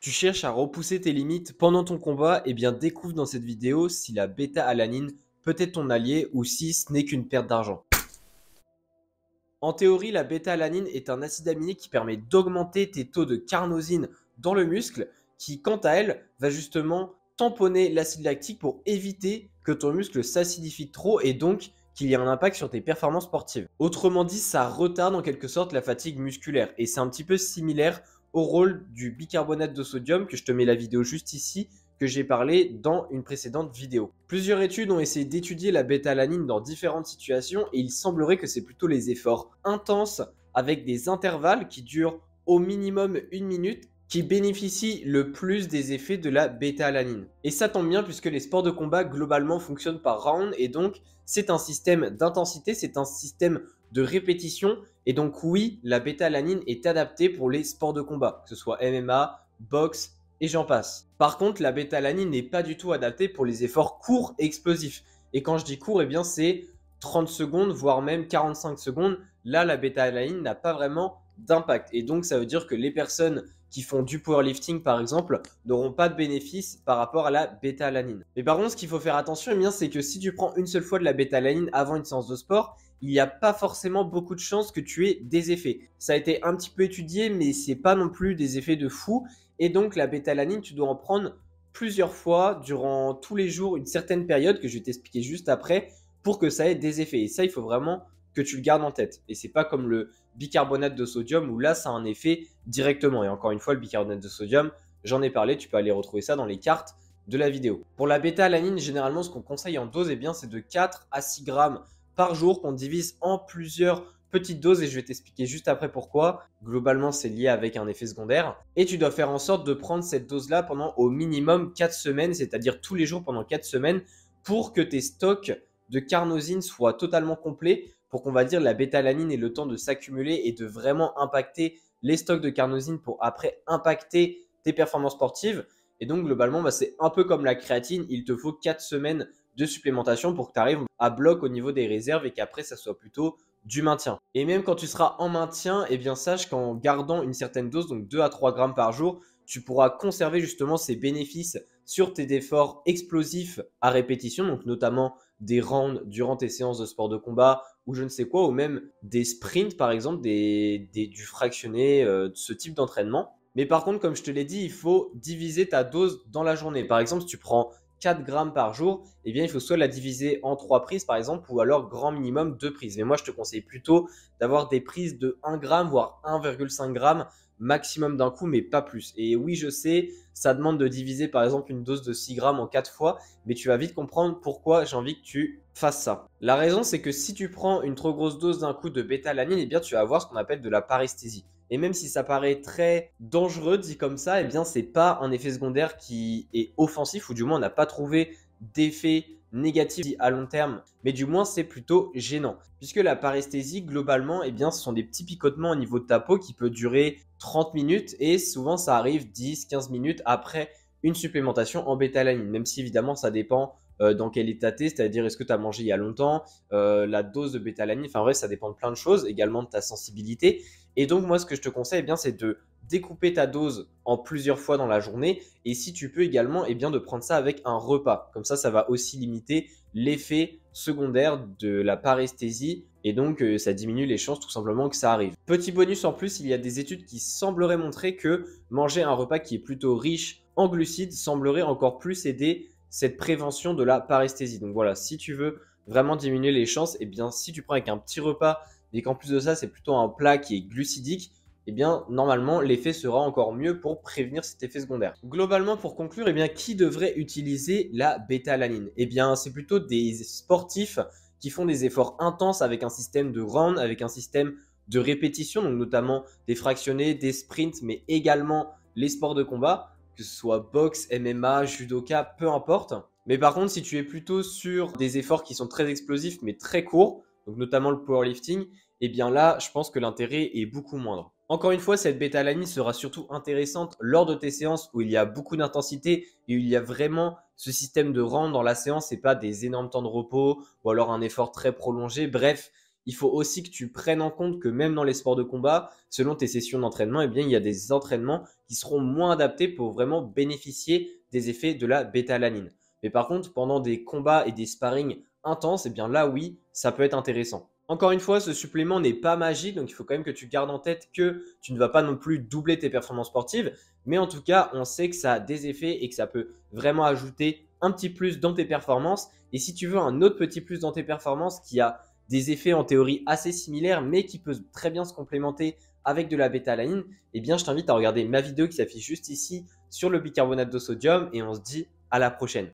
Tu cherches à repousser tes limites pendant ton combat, et bien découvre dans cette vidéo si la bêta-alanine peut être ton allié ou si ce n'est qu'une perte d'argent. En théorie, la bêta-alanine est un acide aminé qui permet d'augmenter tes taux de carnosine dans le muscle, qui quant à elle va justement tamponner l'acide lactique pour éviter que ton muscle s'acidifie trop et donc qu'il y ait un impact sur tes performances sportives. Autrement dit, ça retarde en quelque sorte la fatigue musculaire et c'est un petit peu similaire au rôle du bicarbonate de sodium, que je te mets la vidéo juste ici, que j'ai parlé dans une précédente vidéo. Plusieurs études ont essayé d'étudier la bêta-alanine dans différentes situations et il semblerait que c'est plutôt les efforts intenses avec des intervalles qui durent au minimum 1 minute qui bénéficient le plus des effets de la bêta-alanine. Et ça tombe bien puisque les sports de combat globalement fonctionnent par round et donc c'est un système d'intensité, c'est un système de répétition et donc oui, la bêta-alanine est adaptée pour les sports de combat, que ce soit MMA, boxe et j'en passe. Par contre, la bêta-alanine n'est pas du tout adaptée pour les efforts courts et explosifs. Et quand je dis court, eh bien c'est 30 secondes, voire même 45 secondes. Là, la bêta-alanine n'a pas vraiment d'impact. Et donc, ça veut dire que les personnes qui font du powerlifting, par exemple, n'auront pas de bénéfice par rapport à la bêta-alanine. Mais par contre, ce qu'il faut faire attention, eh bien, c'est que si tu prends une seule fois de la bêta-alanine avant une séance de sport, il n'y a pas forcément beaucoup de chances que tu aies des effets. Ça a été un petit peu étudié, mais c'est pas non plus des effets de fou. Et donc, la bêta-alanine, tu dois en prendre plusieurs fois durant tous les jours, une certaine période que je vais t'expliquer juste après pour que ça ait des effets. Et ça, il faut vraiment que tu le gardes en tête. Et c'est pas comme le bicarbonate de sodium où là, ça a un effet directement. Et encore une fois, le bicarbonate de sodium, j'en ai parlé, tu peux aller retrouver ça dans les cartes de la vidéo. Pour la bêta-alanine, généralement, ce qu'on conseille en dose, eh bien, c'est de 4 à 6 grammes par jour qu'on divise en plusieurs petites doses et je vais t'expliquer juste après pourquoi. Globalement, c'est lié avec un effet secondaire. Et tu dois faire en sorte de prendre cette dose-là pendant au minimum 4 semaines, c'est-à-dire tous les jours pendant 4 semaines pour que tes stocks de carnosine soient totalement complets, pour qu'on va dire la bêta-alanine ait le temps de s'accumuler et de vraiment impacter les stocks de carnosine pour après impacter tes performances sportives. Et donc, globalement, c'est un peu comme la créatine. Il te faut 4 semaines de supplémentation pour que tu arrives à bloc au niveau des réserves et qu'après, ça soit plutôt du maintien. Et même quand tu seras en maintien, eh bien, sache qu'en gardant une certaine dose, donc 2 à 3 grammes par jour, tu pourras conserver justement ces bénéfices sur tes efforts explosifs à répétition, donc notamment des rounds durant tes séances de sport de combat ou je ne sais quoi, ou même des sprints par exemple, du fractionné, ce type d'entraînement. Mais par contre, comme je te l'ai dit, il faut diviser ta dose dans la journée. Par exemple, si tu prends 4 grammes par jour, eh bien, il faut soit la diviser en 3 prises par exemple, ou alors grand minimum 2 prises. Mais moi, je te conseille plutôt d'avoir des prises de 1 gramme, voire 1,5 gramme maximum d'un coup, mais pas plus. Et oui, je sais, ça demande de diviser par exemple une dose de 6 grammes en 4 fois, mais tu vas vite comprendre pourquoi j'ai envie que tu fasses ça. La raison, c'est que si tu prends une trop grosse dose d'un coup de bêta-alanine, eh bien, tu vas avoir ce qu'on appelle de la paresthésie. Et même si ça paraît très dangereux dit comme ça, eh bien, c'est pas un effet secondaire qui est offensif, ou du moins, on n'a pas trouvé d'effet négatif à long terme, mais du moins c'est plutôt gênant. Puisque la paresthésie, globalement, eh bien, ce sont des petits picotements au niveau de ta peau qui peut durer 30 minutes et souvent ça arrive 10-15 minutes après une supplémentation en bêta-alanine, même si évidemment ça dépend dans quel état tu es, c'est-à-dire est-ce que tu as mangé il y a longtemps, la dose de bêta-alanine, enfin vrai, ça dépend de plein de choses, également de ta sensibilité. Et donc moi ce que je te conseille, eh bien, c'est de découper ta dose en plusieurs fois dans la journée et si tu peux également eh bien, de prendre ça avec un repas. Comme ça va aussi limiter l'effet secondaire de la paresthésie et donc ça diminue les chances tout simplement que ça arrive. Petit bonus en plus, il y a des études qui sembleraient montrer que manger un repas qui est plutôt riche en glucides semblerait encore plus aider cette prévention de la paresthésie. Donc voilà, si tu veux vraiment diminuer les chances, eh bien si tu prends avec un petit repas et qu'en plus de ça c'est plutôt un plat qui est glucidique, eh bien, normalement, l'effet sera encore mieux pour prévenir cet effet secondaire. Globalement, pour conclure, eh bien, qui devrait utiliser la bêta-alanine? Eh bien, c'est plutôt des sportifs qui font des efforts intenses avec un système de round, avec un système de répétition, donc notamment des fractionnés, des sprints, mais également les sports de combat, que ce soit boxe, MMA, judoka, peu importe. Mais par contre, si tu es plutôt sur des efforts qui sont très explosifs, mais très courts, donc notamment le powerlifting, eh bien là, je pense que l'intérêt est beaucoup moindre. Encore une fois, cette bêta-alanine sera surtout intéressante lors de tes séances où il y a beaucoup d'intensité et où il y a vraiment ce système de rente dans la séance et pas des énormes temps de repos ou alors un effort très prolongé. Bref, il faut aussi que tu prennes en compte que même dans les sports de combat, selon tes sessions d'entraînement, eh bien, il y a des entraînements qui seront moins adaptés pour vraiment bénéficier des effets de la bêta-alanine. Mais par contre, pendant des combats et des sparring intenses, eh bien là, oui, ça peut être intéressant. Encore une fois, ce supplément n'est pas magique, donc il faut quand même que tu gardes en tête que tu ne vas pas non plus doubler tes performances sportives. Mais en tout cas, on sait que ça a des effets et que ça peut vraiment ajouter un petit plus dans tes performances. Et si tu veux un autre petit plus dans tes performances qui a des effets en théorie assez similaires, mais qui peut très bien se complémenter avec de la bêta-alanine, eh bien, je t'invite à regarder ma vidéo qui s'affiche juste ici sur le bicarbonate de sodium et on se dit à la prochaine.